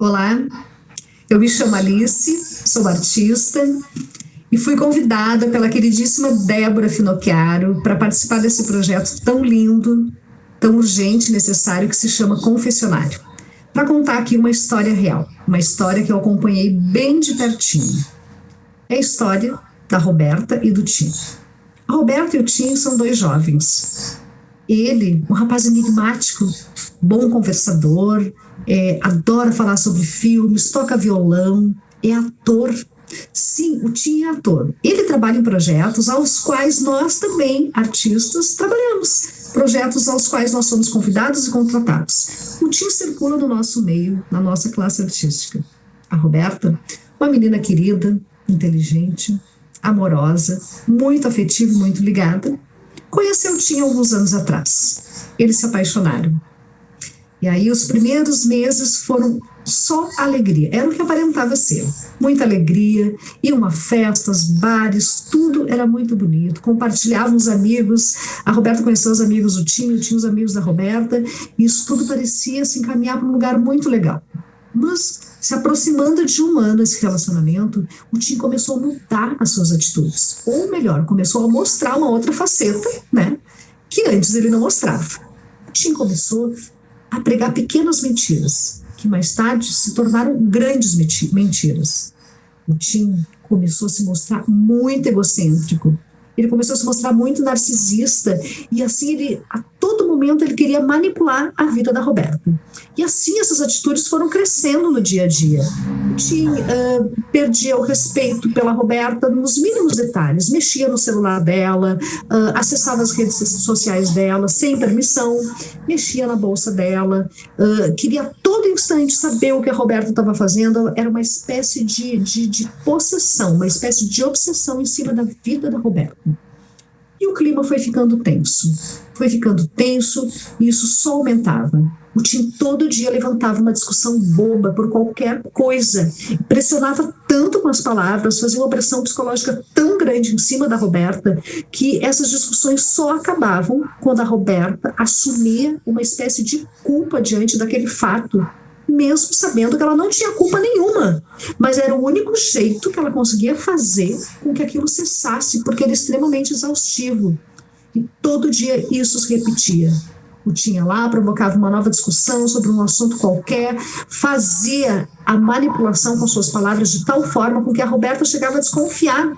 Olá, eu me chamo Alice, sou artista e fui convidada pela queridíssima Débora Finocchiaro para participar desse projeto tão lindo, tão urgente e necessário que se chama Confessionário, para contar aqui uma história real, uma história que eu acompanhei bem de pertinho. É a história da Roberta e do Tim. A Roberta e o Tim são dois jovens. Ele, um rapaz enigmático, bom conversador, adora falar sobre filmes, toca violão, é ator. Sim, o Tim é ator. Ele trabalha em projetos aos quais nós também, artistas, trabalhamos. Projetos aos quais nós somos convidados e contratados. O Tim circula no nosso meio, na nossa classe artística. A Roberta, uma menina querida, inteligente, amorosa, muito afetiva e muito ligada, conheceu o Tim alguns anos atrás. Eles se apaixonaram. E aí os primeiros meses foram só alegria. Era o que aparentava ser. Muita alegria, iam a festas, bares, tudo era muito bonito. Compartilhavam os amigos. A Roberta conheceu os amigos do Tim, o Tim os amigos da Roberta. E isso tudo parecia se encaminhar para um lugar muito legal. Mas, se aproximando de um ano esse relacionamento, o Tim começou a mudar as suas atitudes. Ou melhor, começou a mostrar uma outra faceta, né? Que antes ele não mostrava. O Tim começou a pregar pequenas mentiras, que mais tarde se tornaram grandes mentiras. O Tim começou a se mostrar muito egocêntrico. Ele começou a se mostrar muito narcisista e assim ele, a todo momento ele queria manipular a vida da Roberta. E assim essas atitudes foram crescendo no dia a dia. O Tim perdia o respeito pela Roberta nos mínimos detalhes, mexia no celular dela, acessava as redes sociais dela sem permissão, mexia na bolsa dela, queria a todo instante saber o que a Roberta estava fazendo. Era uma espécie de possessão, uma espécie de obsessão em cima da vida da Roberta. E o clima foi ficando tenso. E isso só aumentava. O Tim todo dia levantava uma discussão boba por qualquer coisa, pressionava tanto com as palavras, fazia uma pressão psicológica tão grande em cima da Roberta, que essas discussões só acabavam quando a Roberta assumia uma espécie de culpa diante daquele fato, mesmo sabendo que ela não tinha culpa nenhuma, mas era o único jeito que ela conseguia fazer com que aquilo cessasse, porque era extremamente exaustivo. E todo dia isso se repetia. O Tim ia lá, provocava uma nova discussão sobre um assunto qualquer, fazia a manipulação com suas palavras de tal forma com que a Roberta chegava a desconfiar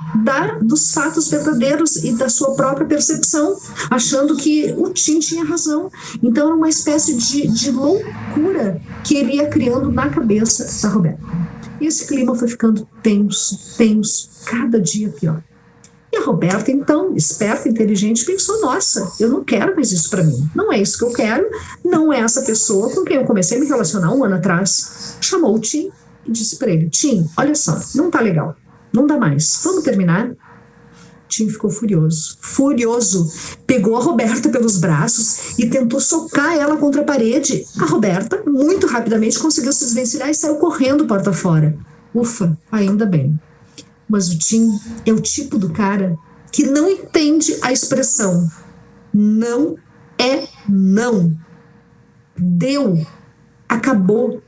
dos fatos verdadeiros e da sua própria percepção, achando que o Tim tinha razão. Então era uma espécie de loucura que ele ia criando na cabeça da Roberta. E esse clima foi ficando tenso, cada dia pior. E a Roberta, então, esperta, inteligente, pensou, nossa, eu não quero mais isso para mim. Não é isso que eu quero, não é essa pessoa com quem eu comecei a me relacionar um ano atrás. Chamou o Tim e disse para ele, Tim, olha só, não tá legal, não dá mais, vamos terminar? O Tim ficou furioso, pegou a Roberta pelos braços e tentou socar ela contra a parede. A Roberta, muito rapidamente, conseguiu se desvencilhar e saiu correndo porta fora. Ufa, ainda bem. Mas o Tim é o tipo do cara que não entende a expressão não é não. Deu. Acabou.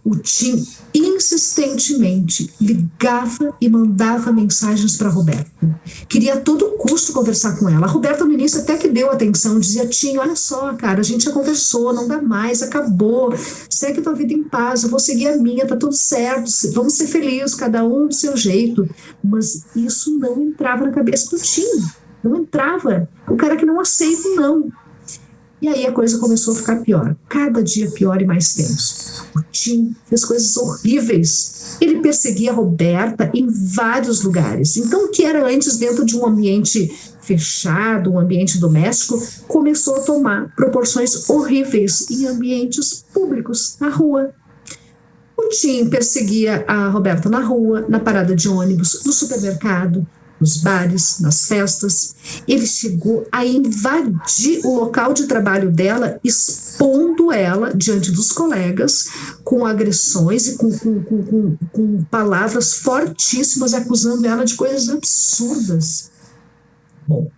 O Tim insistentemente ligava e mandava mensagens para a Roberta. Queria a todo custo conversar com ela. A Roberta no início até que deu atenção, dizia, Tim, olha só, cara, a gente já conversou, não dá mais, acabou, segue tua vida em paz, eu vou seguir a minha, tá tudo certo, vamos ser felizes, cada um do seu jeito. Mas isso não entrava na cabeça do Tim, não entrava. O cara que não aceita o não. E aí a coisa começou a ficar pior, cada dia pior e mais tenso. O Tim fez coisas horríveis. Ele perseguia a Roberta em vários lugares. Então, o que era antes dentro de um ambiente fechado, um ambiente doméstico, começou a tomar proporções horríveis em ambientes públicos, na rua. O Tim perseguia a Roberta na rua, na parada de ônibus, no supermercado, nos bares, nas festas. Ele chegou a invadir o local de trabalho dela, expondo ela diante dos colegas, com agressões e com palavras fortíssimas, acusando ela de coisas absurdas. Bom,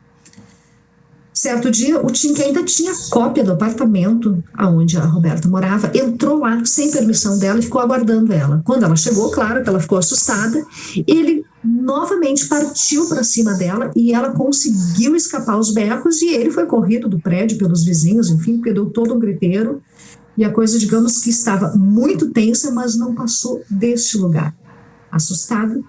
Certo dia, o Tim, que ainda tinha cópia do apartamento onde a Roberta morava, entrou lá sem permissão dela e ficou aguardando ela. Quando ela chegou, claro que ela ficou assustada, ele novamente partiu para cima dela e ela conseguiu escapar aos becos e ele foi corrido do prédio pelos vizinhos, enfim, porque deu todo um griteiro e a coisa, digamos que estava muito tensa, mas não passou deste lugar. Assustada,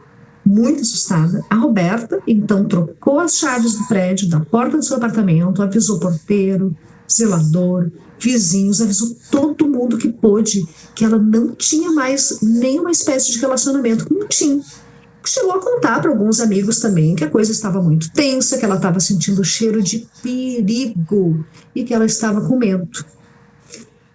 muito assustada, a Roberta então trocou as chaves do prédio, da porta do seu apartamento, avisou porteiro, zelador, vizinhos, avisou todo mundo que pôde que ela não tinha mais nenhuma espécie de relacionamento com o Tim. Chegou a contar para alguns amigos também que a coisa estava muito tensa, que ela estava sentindo o cheiro de perigo e que ela estava com medo.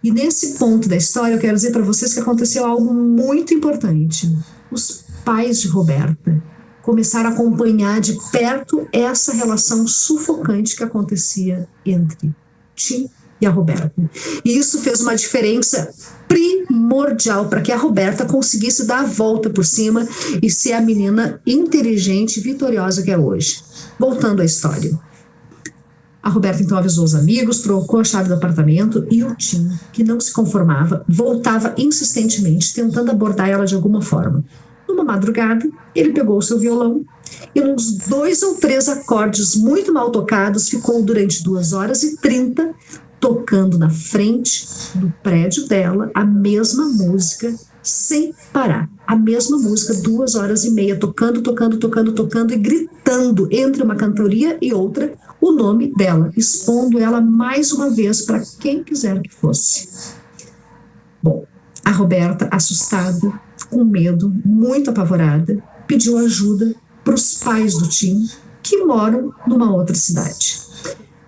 E nesse ponto da história eu quero dizer para vocês que aconteceu algo muito importante. Os pais de Roberta começaram a acompanhar de perto essa relação sufocante que acontecia entre Tim e a Roberta. E isso fez uma diferença primordial para que a Roberta conseguisse dar a volta por cima e ser a menina inteligente e vitoriosa que é hoje. Voltando à história. A Roberta então avisou os amigos, trocou a chave do apartamento e o Tim, que não se conformava, voltava insistentemente, tentando abordar ela de alguma forma. Numa madrugada, ele pegou o seu violão e, nos 2 ou 3 acordes muito mal tocados, ficou durante 2h30 tocando na frente do prédio dela a mesma música sem parar. A mesma música, 2h30, tocando e gritando entre uma cantoria e outra o nome dela, expondo ela mais uma vez para quem quiser que fosse. Bom, a Roberta, assustada, com medo, muito apavorada, pediu ajuda para os pais do Tim, que moram numa outra cidade.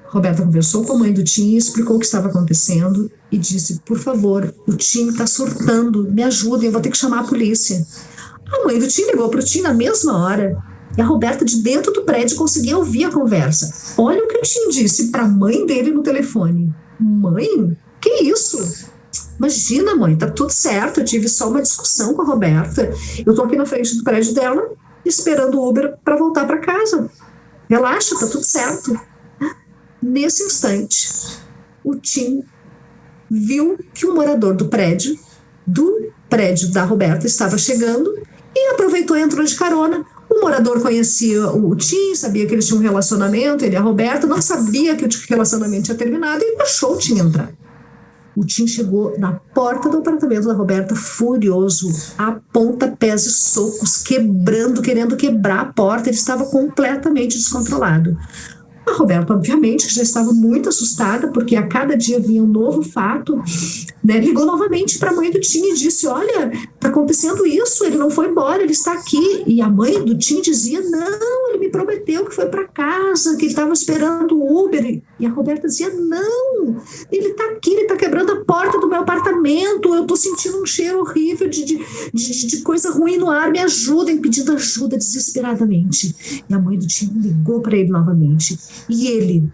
Roberta conversou com a mãe do Tim, explicou o que estava acontecendo e disse: por favor, o Tim está surtando, me ajudem, eu vou ter que chamar a polícia. A mãe do Tim ligou para o Tim na mesma hora e a Roberta, de dentro do prédio, conseguia ouvir a conversa. Olha o que o Tim disse para a mãe dele no telefone: mãe, que isso? Imagina, mãe, tá tudo certo, eu tive só uma discussão com a Roberta, eu tô aqui na frente do prédio dela esperando o Uber para voltar para casa. Relaxa, tá tudo certo. Nesse instante, o Tim viu que um morador do prédio da Roberta estava chegando e aproveitou e entrou de carona. O morador conhecia o Tim, sabia que eles tinham um relacionamento, ele e a Roberta, não sabia que o relacionamento tinha terminado e deixou o Tim entrar. O Tim chegou na porta do apartamento da Roberta furioso, a pontapés e socos, querendo quebrar a porta. Ele estava completamente descontrolado. A Roberta, obviamente, que já estava muito assustada, porque a cada dia vinha um novo fato, né? Ligou novamente para a mãe do Tim e disse: olha, está acontecendo isso, ele não foi embora, ele está aqui. E a mãe do Tim dizia: não, ele me prometeu que foi para casa, que ele estava esperando o Uber. E a Roberta dizia: não, ele está aqui, ele está quebrando a porta do meu apartamento, eu estou sentindo um cheiro horrível de coisa ruim no ar, me ajudem, pedindo ajuda desesperadamente. E a mãe do Tim ligou para ele novamente. E ele,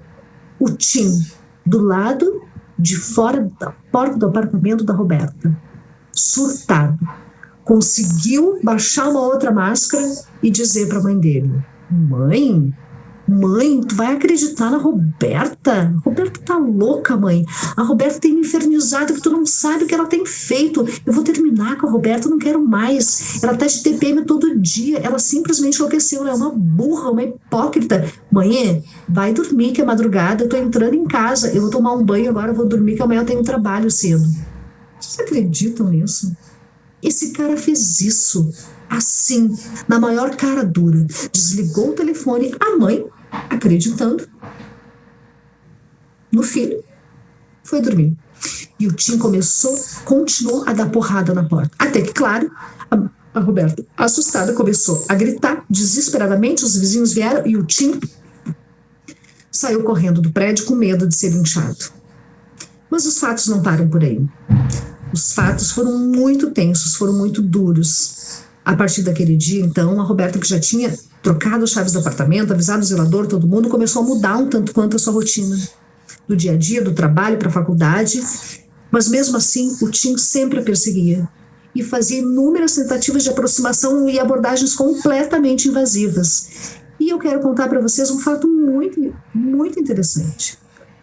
o Tim, do lado de fora da porta do apartamento da Roberta, surtado, conseguiu baixar uma outra máscara e dizer para a mãe dele: Mãe, tu vai acreditar na Roberta? A Roberta tá louca, mãe. A Roberta tem me infernizado que tu não sabe o que ela tem feito. Eu vou terminar com a Roberta, eu não quero mais. Ela tá de TPM todo dia. Ela simplesmente enlouqueceu. Ela é uma burra, uma hipócrita. Mãe, vai dormir que é madrugada. Eu tô entrando em casa. Eu vou tomar um banho agora, eu vou dormir que amanhã eu tenho trabalho cedo. Vocês acreditam nisso? Esse cara fez isso, assim, na maior cara dura. Desligou o telefone, a mãe, acreditando no filho, foi dormir. E o Tim continuou a dar porrada na porta. Até que, claro, a Roberta, assustada, começou a gritar desesperadamente. Os vizinhos vieram e o Tim saiu correndo do prédio com medo de ser linchado. Mas os fatos não param por aí. Os fatos foram muito tensos, foram muito duros. A partir daquele dia, então, a Roberta, que já tinha trocado as chaves do apartamento, avisado o zelador, todo mundo, começou a mudar um tanto quanto a sua rotina. Do dia a dia, do trabalho para a faculdade. Mas mesmo assim, o Tim sempre a perseguia. E fazia inúmeras tentativas de aproximação e abordagens completamente invasivas. E E eu quero contar para vocês um fato muito, muito interessante.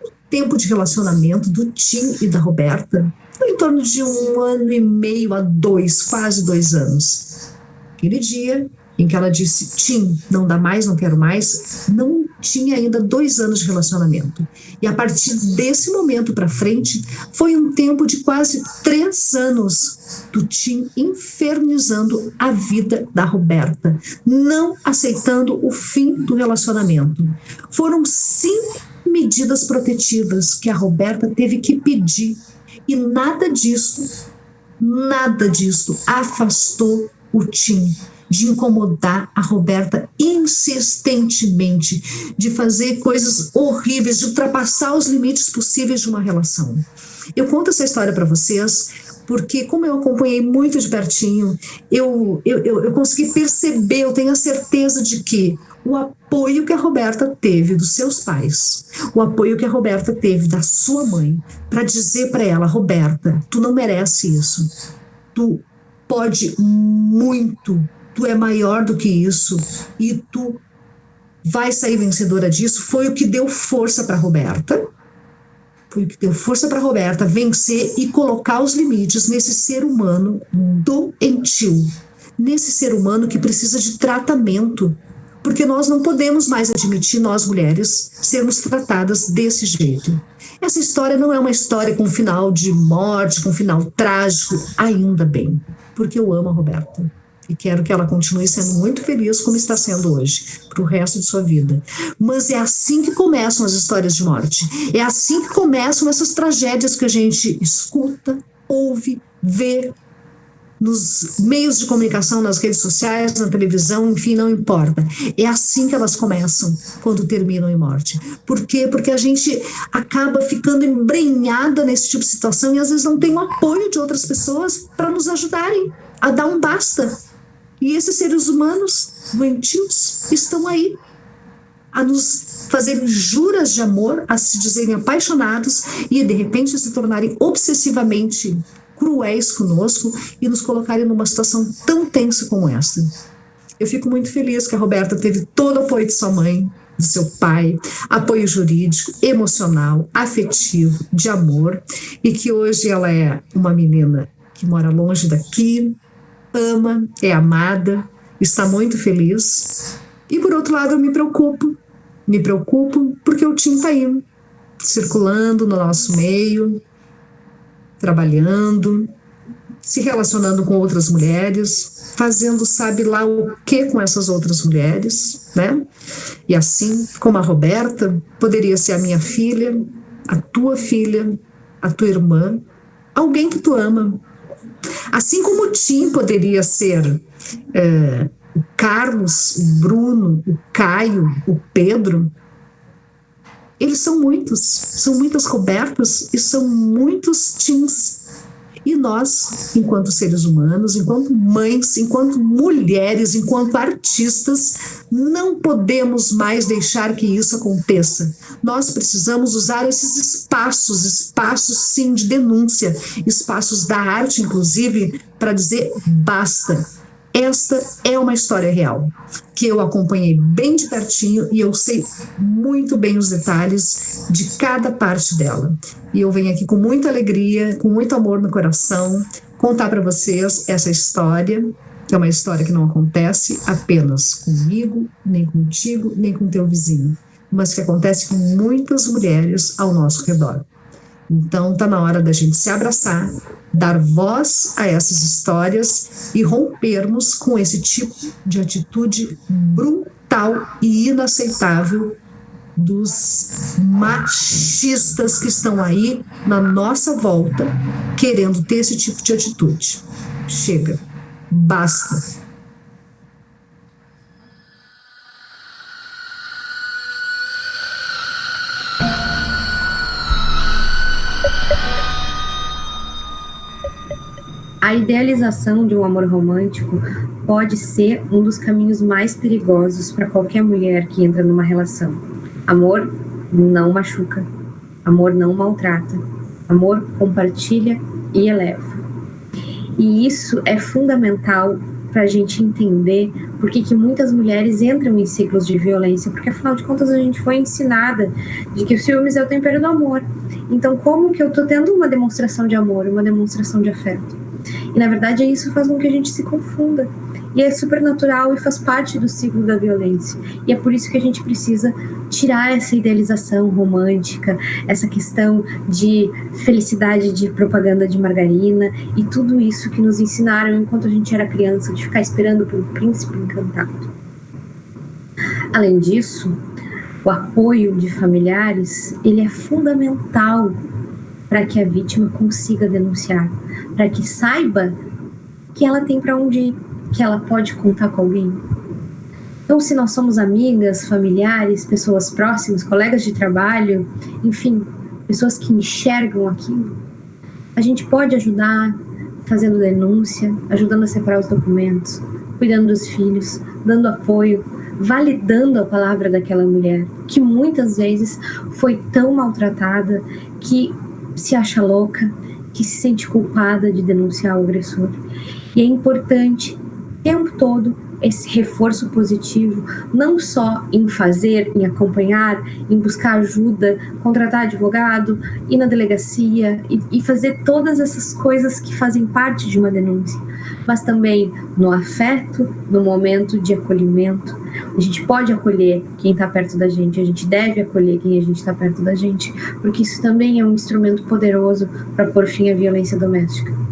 O tempo de relacionamento do Tim e da Roberta foi em torno de 1 ano e meio a 2, quase 2 anos. Aquele dia em que ela disse, Tim, não dá mais, não quero mais, não tinha ainda 2 anos de relacionamento. E a partir desse momento para frente, foi um tempo de quase 3 anos do Tim infernizando a vida da Roberta, não aceitando o fim do relacionamento. Foram 5 medidas protetivas que a Roberta teve que pedir, e nada disso afastou o Tim de incomodar a Roberta insistentemente, de fazer coisas horríveis, de ultrapassar os limites possíveis de uma relação. Eu conto essa história para vocês porque, como eu acompanhei muito de pertinho, eu consegui perceber, eu tenho a certeza de que o apoio que a Roberta teve dos seus pais, o apoio que a Roberta teve da sua mãe, para dizer para ela, Roberta, tu não merece isso, tu pode muito, tu é maior do que isso e tu vai sair vencedora disso, foi o que deu força para Roberta. Foi o que deu força para Roberta vencer e colocar os limites nesse ser humano doentio, nesse ser humano que precisa de tratamento, porque nós não podemos mais admitir, nós mulheres, sermos tratadas desse jeito. Essa história não é uma história com final de morte, com final trágico, ainda bem, porque eu amo a Roberta. E quero que ela continue sendo muito feliz como está sendo hoje, para o resto de sua vida. Mas é assim que começam as histórias de morte. É assim que começam essas tragédias que a gente escuta, ouve, vê nos meios de comunicação, nas redes sociais, na televisão, enfim, não importa. É assim que elas começam, quando terminam em morte. Por quê? Porque a gente acaba ficando embrenhada nesse tipo de situação e às vezes não tem o apoio de outras pessoas para nos ajudarem a dar um basta. E esses seres humanos doentios estão aí a nos fazerem juras de amor, a se dizerem apaixonados e de repente se tornarem obsessivamente cruéis conosco e nos colocarem numa situação tão tensa como esta. Eu fico muito feliz que a Roberta teve todo o apoio de sua mãe, de seu pai, apoio jurídico, emocional, afetivo, de amor, e que hoje ela é uma menina que mora longe daqui, ama, é amada, está muito feliz. E por outro lado eu me preocupo porque o Tim está aí, circulando no nosso meio, trabalhando, se relacionando com outras mulheres, fazendo sabe lá o que com essas outras mulheres, né? E assim como a Roberta, poderia ser a minha filha, a tua irmã, alguém que tu ama. Assim como o Tim poderia ser o Carlos, o Bruno, o Caio, o Pedro, eles são muitas Robertas e são muitos Tims. E nós, enquanto seres humanos, enquanto mães, enquanto mulheres, enquanto artistas, não podemos mais deixar que isso aconteça. Nós precisamos usar esses espaços sim de denúncia, espaços da arte, inclusive, para dizer basta. Esta é uma história real, que eu acompanhei bem de pertinho e eu sei muito bem os detalhes de cada parte dela. E eu venho aqui com muita alegria, com muito amor no coração, contar para vocês essa história, que é uma história que não acontece apenas comigo, nem contigo, nem com teu vizinho, mas que acontece com muitas mulheres ao nosso redor. Então está na hora da gente se abraçar, dar voz a essas histórias e rompermos com esse tipo de atitude brutal e inaceitável dos machistas que estão aí na nossa volta querendo ter esse tipo de atitude. Chega, basta. A idealização de um amor romântico pode ser um dos caminhos mais perigosos para qualquer mulher que entra numa relação. Amor não machuca, amor não maltrata, amor compartilha e eleva. E isso é fundamental para a gente entender por que muitas mulheres entram em ciclos de violência, porque afinal de contas a gente foi ensinada de que o ciúmes é o tempero do amor. Então como que eu tô tendo uma demonstração de amor, uma demonstração de afeto? E na verdade isso faz com que a gente se confunda. E é super natural e faz parte do ciclo da violência. E é por isso que a gente precisa tirar essa idealização romântica, essa questão de felicidade de propaganda de margarina e tudo isso que nos ensinaram enquanto a gente era criança, de ficar esperando pelo príncipe encantado. Além disso, o apoio de familiares, ele é fundamental para que a vítima consiga denunciar, para que saiba que ela tem para onde ir, que ela pode contar com alguém. Então, se nós somos amigas, familiares, pessoas próximas, colegas de trabalho, enfim, pessoas que enxergam aquilo, a gente pode ajudar fazendo denúncia, ajudando a separar os documentos, cuidando dos filhos, dando apoio, validando a palavra daquela mulher, que muitas vezes foi tão maltratada que se acha louca, que se sente culpada de denunciar o agressor. E é importante o tempo todo esse reforço positivo, não só em fazer, em acompanhar, em buscar ajuda, contratar advogado, ir na delegacia e fazer todas essas coisas que fazem parte de uma denúncia, mas também no afeto, no momento de acolhimento. A gente pode acolher quem está perto da gente, a gente deve acolher quem a gente está perto da gente, porque isso também é um instrumento poderoso para pôr fim à violência doméstica.